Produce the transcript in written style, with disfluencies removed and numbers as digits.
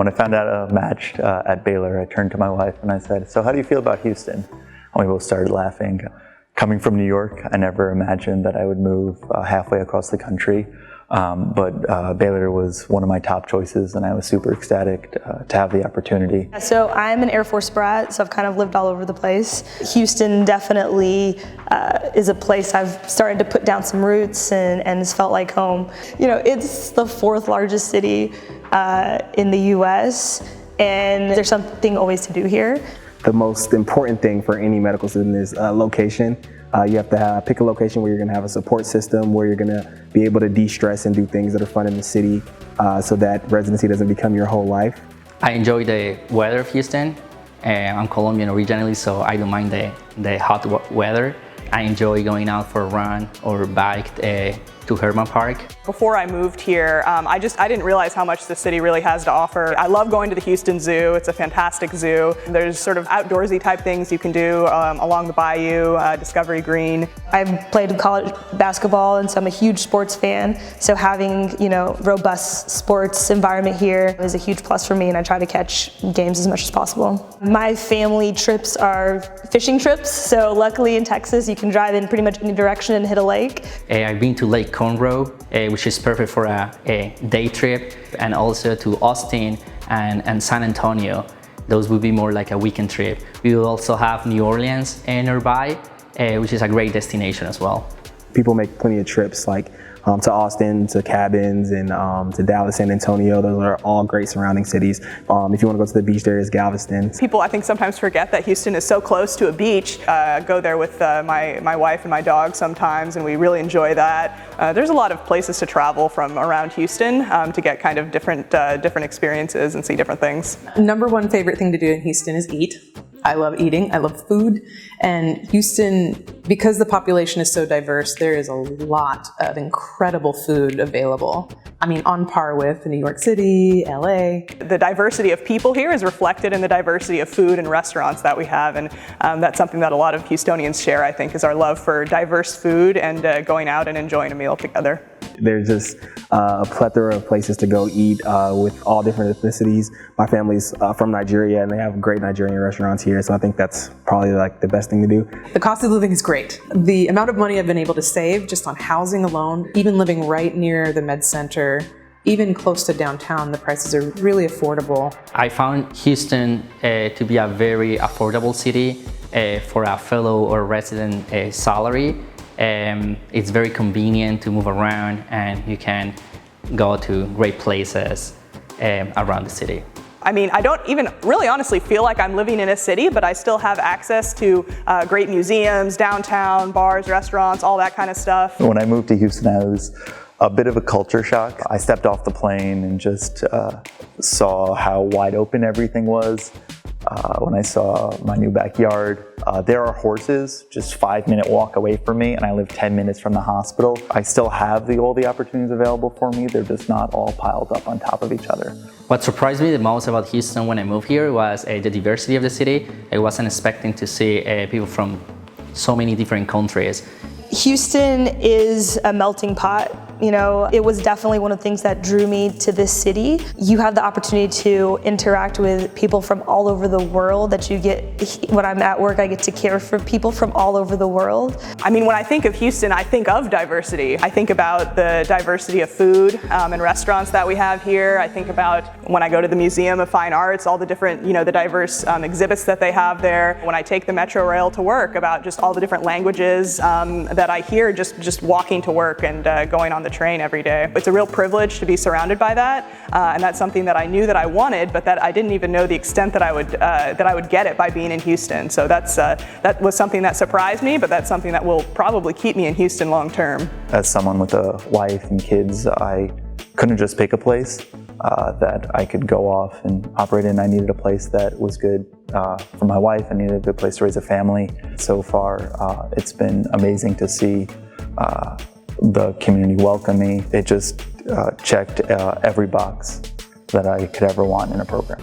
When I found out I matched at Baylor, I turned to my wife and I said, "So how do you feel about Houston?" And we both started laughing. Coming from New York, I never imagined that I would move halfway across the country. But Baylor was one of my top choices, and I was super ecstatic to have the opportunity. So I'm an Air Force brat, so I've kind of lived all over the place. Houston definitely is a place I've started to put down some roots and it's felt like home. You know, it's the fourth largest city in the US, and there's something always to do here. The most important thing for any medical student is location. You have to pick a location where you're going to have a support system, where you're going to be able to de-stress and do things that are fun in the city, so that residency doesn't become your whole life. I enjoy the weather of Houston. I'm Colombian originally, so I don't mind the hot weather. I enjoy going out for a run or bike to Herman Park. Before I moved here, I didn't realize how much the city really has to offer. I love going to the Houston Zoo. It's a fantastic zoo. There's sort of outdoorsy type things you can do along the bayou, Discovery Green. I've played college basketball, and so I'm a huge sports fan. So having, you know, robust sports environment here is a huge plus for me, and I try to catch games as much as possible. My family trips are fishing trips, so luckily in Texas you can drive in pretty much any direction and hit a lake. I've been to Lake Conroe, which is perfect for a day trip, and also to Austin and San Antonio. Those would be more like a weekend trip. We will also have New Orleans nearby, which is a great destination as well. People make plenty of trips, like to Austin, to cabins, and to Dallas, San Antonio. Those are all great surrounding cities. If you want to go to the beach, there is Galveston. People, I think, sometimes forget that Houston is so close to a beach. Go there with my wife and my dog sometimes, and we really enjoy that. There's a lot of places to travel from around Houston to get kind of different experiences and see different things. Number one favorite thing to do in Houston is eat. I love eating, I love food, and Houston, because the population is so diverse, there is a lot of incredible food available. I mean, on par with New York City, LA. The diversity of people here is reflected in the diversity of food and restaurants that we have, and that's something that a lot of Houstonians share, I think, is our love for diverse food and going out and enjoying a meal together. There's just a plethora of places to go eat with all different ethnicities. My family's from Nigeria, and they have great Nigerian restaurants here, so I think that's probably like the best thing to do. The cost of living is great. The amount of money I've been able to save just on housing alone, even living right near the med center, even close to downtown, the prices are really affordable. I found Houston to be a very affordable city for a fellow or resident salary. It's very convenient to move around, and you can go to great places around the city. I mean, I don't even really honestly feel like I'm living in a city, but I still have access to great museums, downtown, bars, restaurants, all that kind of stuff. When I moved to Houston, I was a bit of a culture shock. I stepped off the plane and just saw how wide open everything was. When I saw my new backyard, there are horses just 5-minute walk away from me, and I live 10 minutes from the hospital. I still have all the opportunities available for me. They're just not all piled up on top of each other. What surprised me the most about Houston when I moved here was the diversity of the city. I wasn't expecting to see people from so many different countries. Houston is a melting pot. You know, it was definitely one of the things that drew me to this city. You have the opportunity to interact with people from all over the world that you get, when I'm at work, I get to care for people from all over the world. I mean, when I think of Houston, I think of diversity. I think about the diversity of food and restaurants that we have here. I think about when I go to the Museum of Fine Arts, all the different, you know, the diverse exhibits that they have there. When I take the Metro Rail to work, about just all the different languages that I hear just walking to work and going on the train every day. It's a real privilege to be surrounded by that, and that's something that I knew that I wanted, but that I didn't even know the extent that I would get it by being in Houston. So that was something that surprised me, but that's something that will probably keep me in Houston long term. As someone with a wife and kids, I couldn't just pick a place that I could go off and operate in. I needed a place that was good for my wife. I needed a good place to raise a family. So far, it's been amazing to see the community welcome me. It just checked every box that I could ever want in a program.